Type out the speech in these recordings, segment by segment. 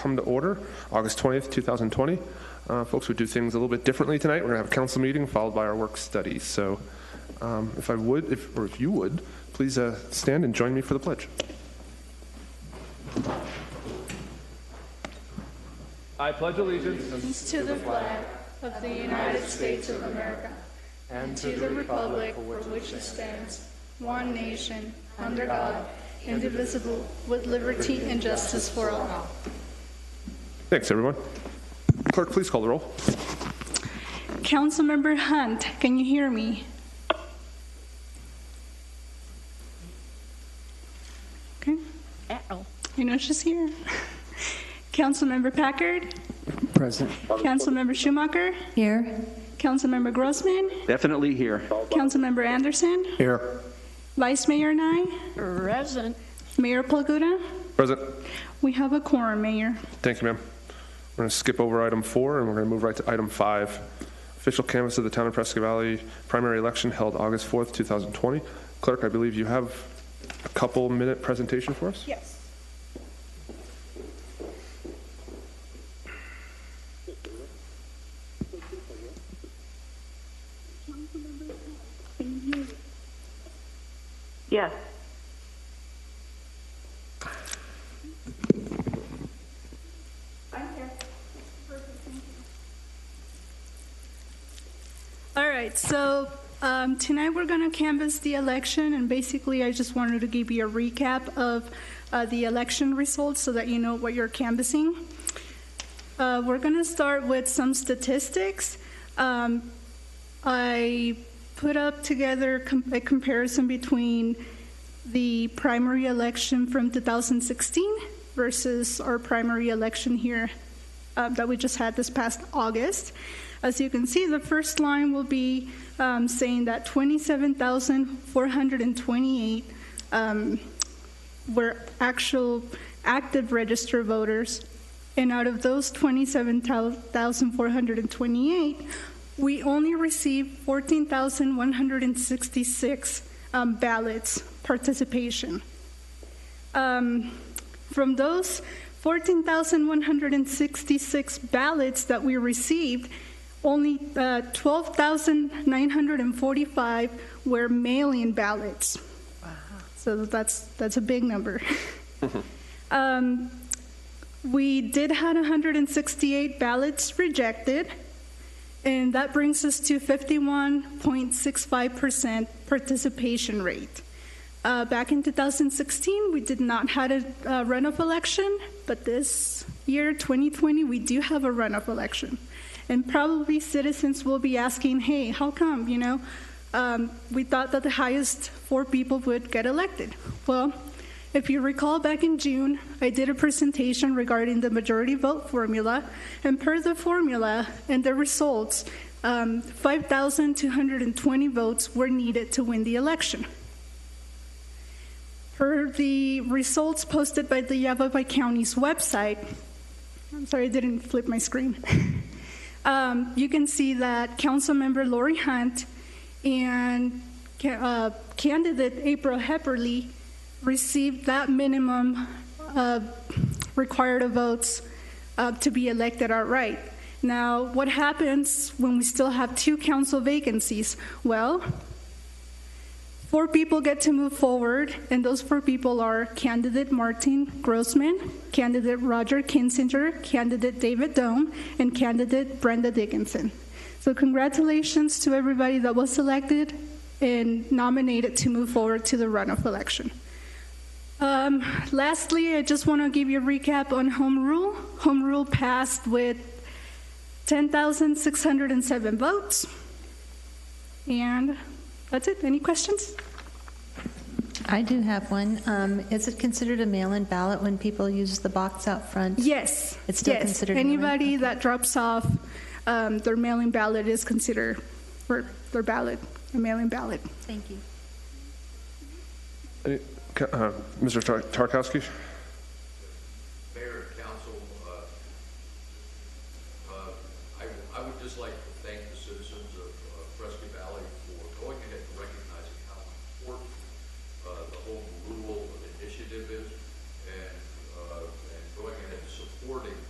come to order. August 20th, 2020. Folks, we do things a little bit differently tonight. We're going to have a council meeting followed by our work study. So if you would, please stand and join me for the pledge. I pledge allegiance to the flag of the United States of America and to the republic for which it stands, one nation, under God, indivisible, with liberty and justice for all. Thanks, everyone. Clerk, please call the roll. Councilmember Hunt, can you hear me? Okay. You know she's here. Councilmember Packard? Present. Councilmember Schumacher? Here. Councilmember Grossman? Definitely here. Councilmember Anderson? Here. Vice Mayor Nye? Present. Mayor Plaguda? Present. We have a quorum, Mayor. Thank you, ma'am. We're going to skip over item 4 and we're going to move right to item 5. Official canvass of the Town of Prescott Valley primary election held August 4th, 2020. Clerk, I believe you have a couple-minute presentation for us? Yes. Yes. All right, so tonight we're going to canvass the election, and basically I just wanted to give you a recap of the election results so that you know what you're canvassing. We're going to start with some statistics. I put up together a comparison between the primary election from 2016 versus our primary election here that we just had this past August. As you can see, the first line will be saying that 27,428 were actual active registered voters. And out of those 27,428, we only received 14,166 ballots participation. From those 14,166 ballots that we received, only 12,945 were mail-in ballots. Wow. So that's a big number. We did have 168 ballots rejected, and that brings us to 51.65% participation rate. Back in 2016, we did not have a runoff election, but this year, 2020, we do have a runoff election. And probably citizens will be asking, hey, how come, we thought that the highest 4 people would get elected. Well, if you recall back in June, I did a presentation regarding the majority vote formula, and per the formula and the results, 5,220 votes were needed to win the election. Per the results posted by the Yavapai County's website, I'm sorry, I didn't flip my screen. You can see that Councilmember Lori Hunt and candidate April Hepperly received that minimum required of votes to be elected outright. Now, what happens when we still have 2 council vacancies? Well, 4 people get to move forward, and those 4 people are candidate Martin Grossman, candidate Roger Kinsinger, candidate David Dome, and candidate Brenda Dickinson. So congratulations to everybody that was selected and nominated to move forward to the runoff election. Lastly, I just want to give you a recap on Home Rule. Home Rule passed with 10,607 votes. And that's it. Any questions? I do have one. Is it considered a mail-in ballot when people use the box out front? Yes. It's still considered Anybody mail-in? that drops off their mail-in ballot is considered for their ballot, a mail-in ballot. Thank you. Mr. Tarkowski? Mayor and Council, I would just like to thank the citizens of Prescott Valley for going ahead and recognizing how important the Home Rule initiative is, and going ahead and supporting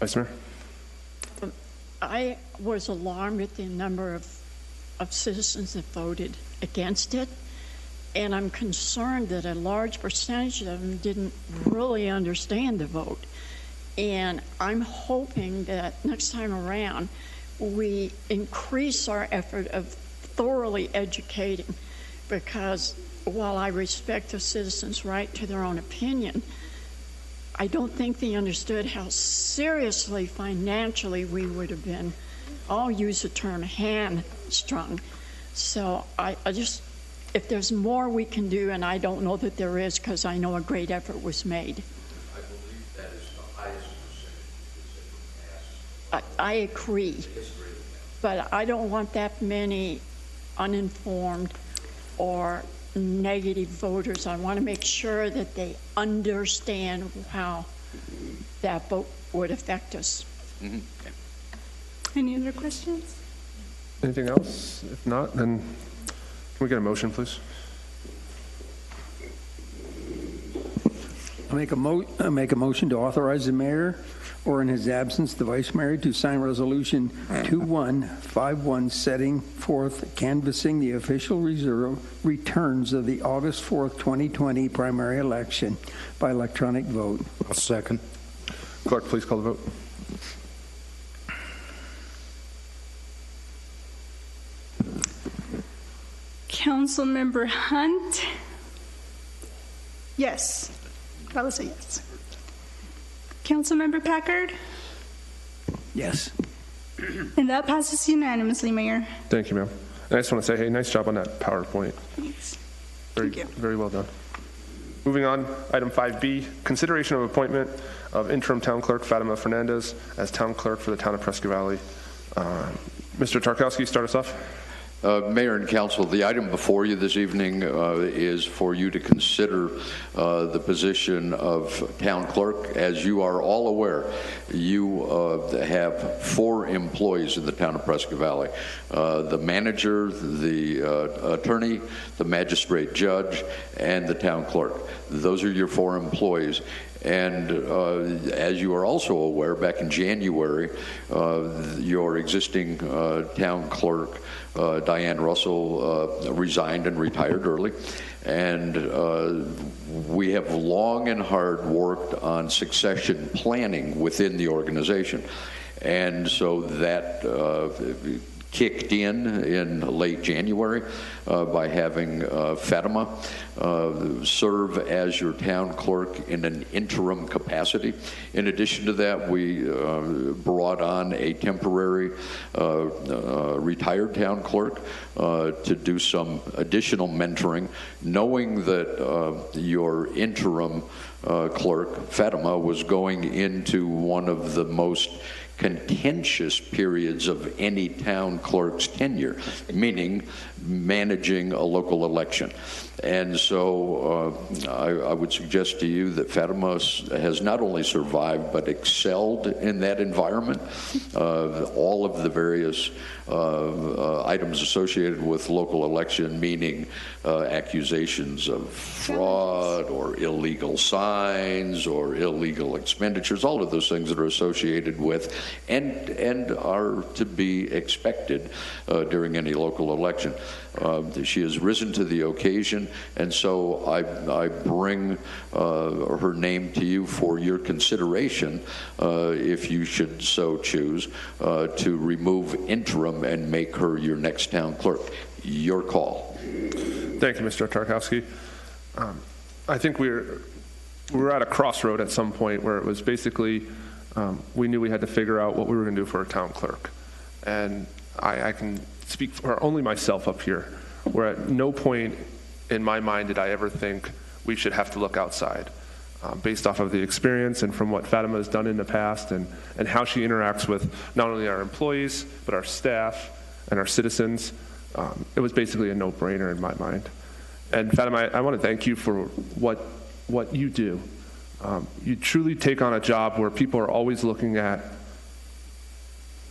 Vice Mayor? I was alarmed at the number of citizens that voted against it, and I'm concerned that a large percentage of them didn't really understand the vote. And I'm hoping that next time around, we increase our effort of thoroughly educating, because while I respect the citizens' right to their own opinion, I don't think they understood how seriously financially we would have been, I'll use the term hamstrung. So I just, if there's more we can do, and I don't know that there is because I know a great effort was made. I believe that is the highest percentage that's ever passed I agree, in the history of the county. but I don't want that many uninformed or negative voters. I want to make sure that they understand how that vote would affect us. Any other questions? Anything else? If not, then can we get a motion, please? I make a motion to authorize the mayor, or in his absence, the vice mayor, to sign Resolution 2151, setting forth canvassing the official returns of the August 4th, 2020 primary election by electronic vote. I'll second. Clerk, please call the vote. Councilmember Hunt? Yes. That was a yes. Councilmember Packard? Yes. And that passes unanimously, Mayor. Thank you, ma'am. And I just want to say, hey, nice job on that PowerPoint. Thanks. Very, Thank you. very well done. Moving on, item 5B, consideration of appointment of interim town clerk Fatima Fernandez as town clerk for the town of Prescott Valley. Mr. Tarkowski, start us off. Mayor and Council, the item before you this evening is for you to consider the position of town clerk. As you are all aware, you have 4 employees in the town of Prescott Valley: the manager, the attorney, the magistrate judge, and the town clerk. Those are your 4 employees. And as you are also aware, back in January, your existing town clerk, Diane Russell, resigned and retired early. And we have long and hard worked on succession planning within the organization. And so that kicked in late January by having Fatima serve as your town clerk in an interim capacity. In addition to that, we brought on a temporary retired town clerk to do some additional mentoring, knowing that your interim clerk, Fatima, was going into one of the most contentious periods of any town clerk's tenure, meaning managing a local election. And so I would suggest to you that Fatima has not only survived but excelled in that environment. All of the various items associated with local election, meaning accusations of fraud or illegal signs or illegal expenditures, all of those things that are associated with and are to be expected during any local election. She has risen to the occasion, and so I bring her name to you for your consideration, if you should so choose, to remove interim and make her your next town clerk. Your call. Thank you, Mr. Tarkowski. I think we were at a crossroad at some point where it was basically we knew we had to figure out what we were going to do for a town clerk. And I can speak for only myself up here, where at no point in my mind did I ever think we should have to look outside. Based off of the experience and from what Fatima has done in the past and how she interacts with not only our employees, but our staff and our citizens, it was basically a no-brainer in my mind. And Fatima, I want to thank you for what you do. You truly take on a job where people are always looking at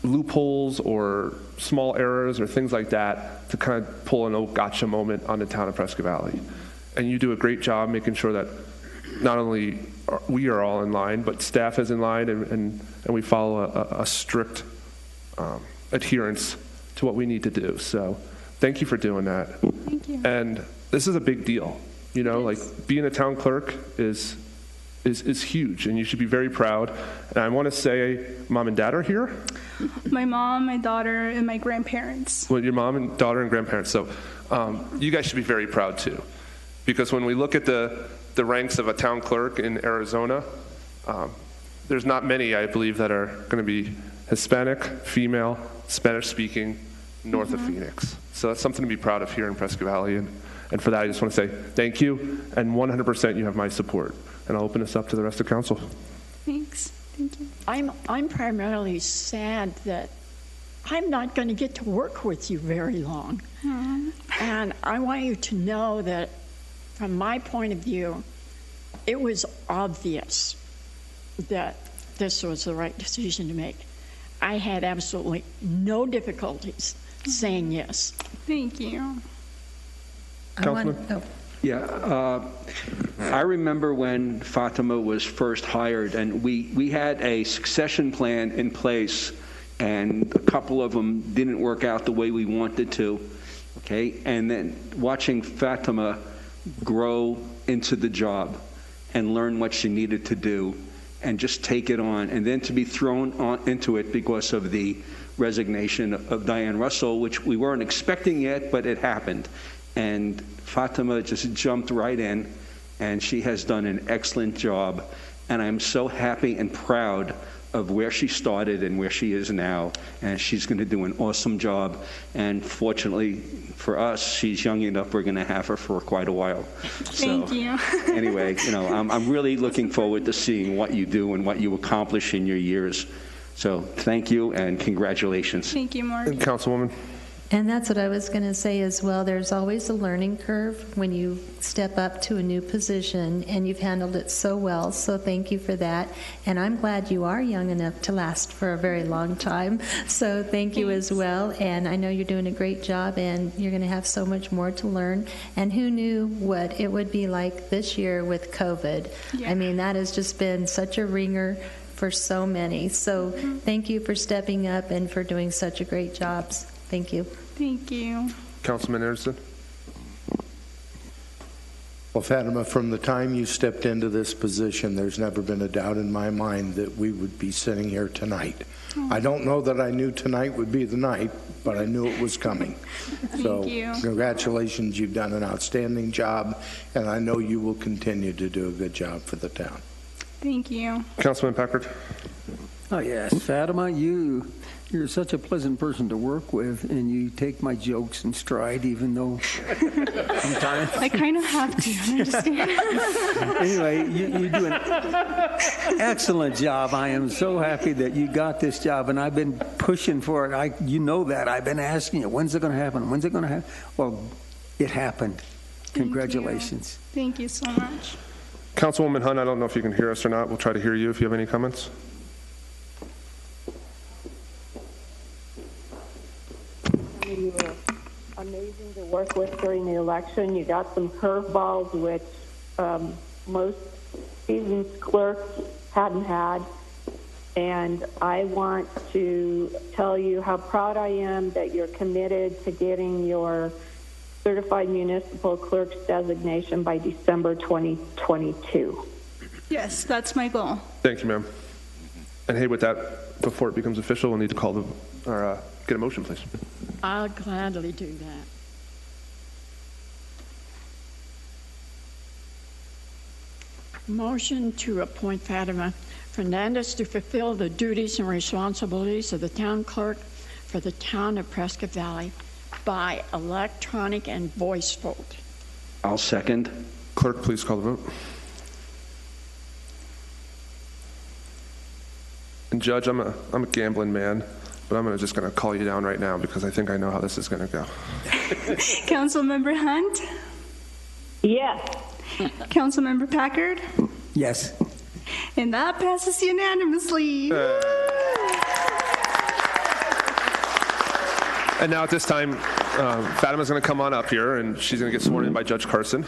loopholes or small errors or things like that to kind of pull an oh gotcha moment on the town of Prescott Valley. And you do a great job making sure that not only we are all in line, but staff is in line, and we follow a strict adherence to what we need to do. So thank you for doing that. Thank you. And this is a big deal. You know, like being a town clerk is huge, and you should be very proud. And I want to say, Mom and Dad are here. My mom, my daughter, and my grandparents. Well, your mom and daughter and grandparents. So you guys should be very proud too, because when we look at the ranks of a town clerk in Arizona, there's not many, I believe, that are going to be Hispanic, female, Spanish-speaking, north of Phoenix. So that's something to be proud of here in Prescott Valley. And for that, I just want to say thank you, and 100% you have my support. And I'll open this up to the rest of council. Thanks. Thank you. I'm primarily sad that I'm not going to get to work with you very long. And I want you to know that from my point of view, it was obvious that this was the right decision to make. I had absolutely no difficulties saying yes. Thank you. Councilman? Yeah, I remember when Fatima was first hired, and we had a succession plan in place, and a couple of them didn't work out the way we wanted to, okay? And then watching Fatima grow into the job and learn what she needed to do and just take it on, and then to be thrown into it because of the resignation of Diane Russell, which we weren't expecting yet, but it happened. And Fatima just jumped right in, and she has done an excellent job. And I'm so happy and proud of where she started and where she is now. And she's going to do an awesome job. And fortunately for us, she's young enough, we're going to have her for quite a while. Thank you. Anyway, you know, I'm really looking forward to seeing what you do and what you accomplish in your years. So thank you and congratulations. Thank you, Mark. And Councilwoman? And that's what I was going to say as well. There's always a learning curve when you step up to a new position, and you've handled it so well, so thank you for that. And I'm glad you are young enough to last for a very long time, so thank you as well. And I know you're doing a great job, and you're going to have so much more to learn. And who knew what it would be like this year with COVID? Yeah. I mean, that has just been such a ringer for so many. So thank you for stepping up and for doing such a great job. Thank you. Thank you. Councilman Anderson? Well, Fatima, from the time you stepped into this position, there's never been a doubt in my mind that we would be sitting here tonight. I don't know that I knew tonight would be the night, but I knew it was coming. So you. congratulations, you've done an outstanding job, and I know you will continue to do a good job for the town. Thank you. Councilman Packard? Oh, yes. Fatima, you're such a pleasant person to work with, and you take my jokes in stride, even though sometimes. I kind of have to understand. Anyway, you do an excellent job. I am so happy that you got this job, and I've been pushing for it. You know that. I've been asking you, when's it going to happen? When's it going to happen? Well, it happened. Congratulations. Thank you so much. Councilwoman Hunt, I don't know if you can hear us or not. We'll try to hear you if you have any comments. You were amazing to work with during the election. You got some curveballs, which most seasoned clerks hadn't had. And I want to tell you how proud I am that you're committed to getting your certified municipal clerk's designation by December 2022. Yes, that's my goal. Thank you, ma'am. And hey, with that, before it becomes official, we'll need to call get a motion, please. I'll gladly do that. Motion to appoint Fatima Fernandez to fulfill the duties and responsibilities of the town clerk for the town of Prescott Valley by electronic and voice vote. I'll second. Clerk, please call the vote. And Judge, I'm a gambling man, but I'm just going to call you down right now because I think I know how this is going to go. Councilmember Hunt? Yes. Councilmember Packard? Yes. And that passes unanimously. And now at this time, Fatima's going to come on up here, and she's going to get sworn in by Judge Carson.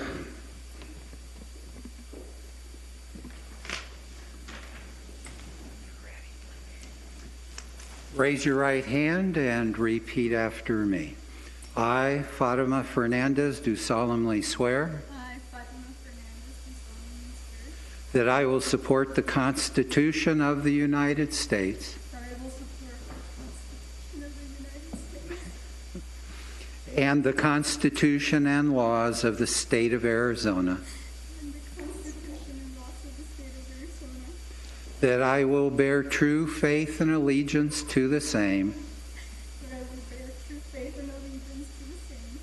Raise your right hand and repeat after me. I, Fatima Fernandez, do solemnly swear I, Fatima Fernandez, do solemnly swear that I will support the Constitution of the United States that I will support the Constitution of the United States and the Constitution and laws of the state of Arizona, and the Constitution and laws of the state of Arizona, that I will bear true faith and allegiance to the same that I will bear true faith and allegiance to the same,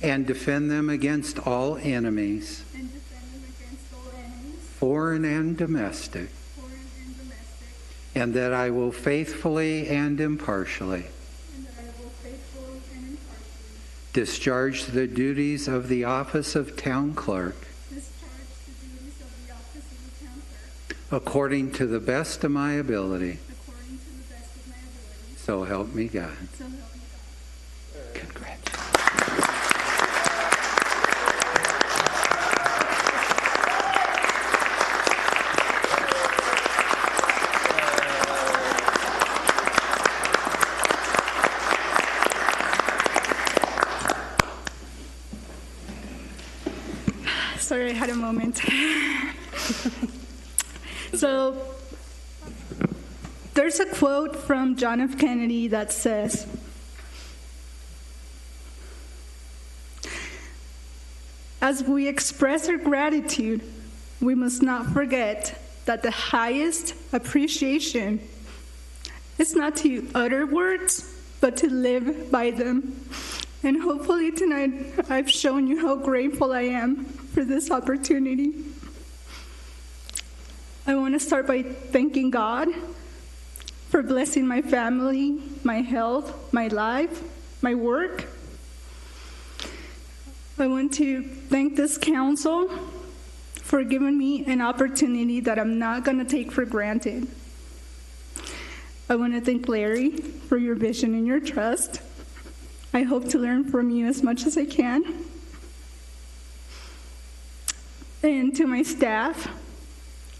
and defend them against all enemies, and defend them against all enemies, foreign and domestic, foreign and domestic, and that I will faithfully and impartially and that I will faithfully and impartially discharge the duties of the office of Town Clerk discharge the duties of the office of the town clerk according to the best of my ability. according to the best of my ability. So help me God. So help me God. Congratulations. Sorry, I had a moment. So, there's a quote from John F. Kennedy that says, "As we express our gratitude, we must not forget that the highest appreciation is not to utter words, but to live by them." And hopefully tonight I've shown you how grateful I am for this opportunity. I want to start by thanking God for blessing my family, my health, my life, my work. I want to thank this council for giving me an opportunity that I'm not going to take for granted. I want to thank Larry for your vision and your trust. I hope to learn from you as much as I can. And to my staff,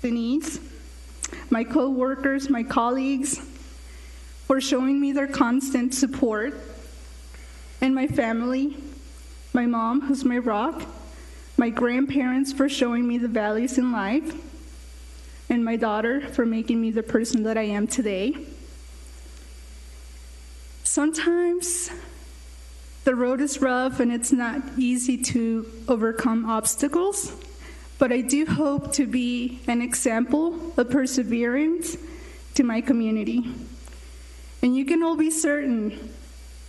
Denise, my co-workers, my colleagues, for showing me their constant support, and my family, my mom, who's my rock, my grandparents for showing me the values in life, and my daughter for making me the person that I am today. Sometimes the road is rough and it's not easy to overcome obstacles, but I do hope to be an example of perseverance to my community. And you can all be certain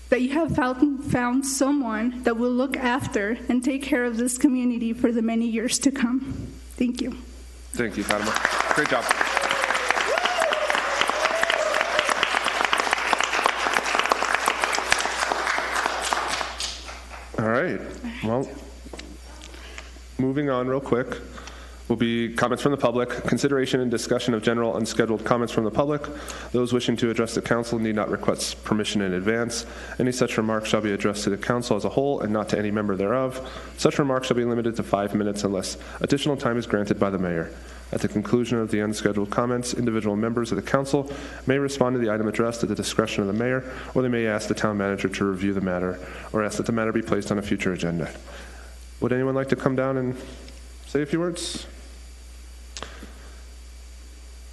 that you have found someone that will look after and take care of this community for the many years to come. Thank you. Thank you, Fatima. Great job. All right. Well, moving on real quick will be comments from the public, consideration and discussion of general unscheduled comments from the public. Those wishing to address the council need not request permission in advance. Any such remarks shall be addressed to the council as a whole and not to any member thereof. Such remarks shall be limited to 5 minutes unless additional time is granted by the mayor. At the conclusion of the unscheduled comments, individual members of the council may respond to the item addressed at the discretion of the mayor, or they may ask the town manager to review the matter or ask that the matter be placed on a future agenda. Would anyone like to come down and say a few words?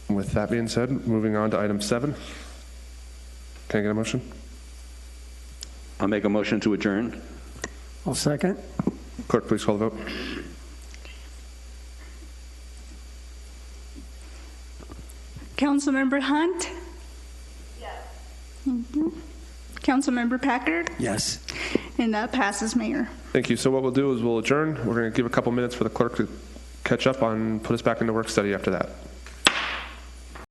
With that being said, moving on to item 7. Can I get a motion? I'll make a motion to adjourn. I'll second. Clerk, please call the vote. Councilmember Hunt? Yes. Councilmember Packard? Yes. And that passes, Mayor. Thank you. So what we'll do is we'll adjourn. We're going to give a couple minutes for the clerk to catch up on, put us back into work study after that.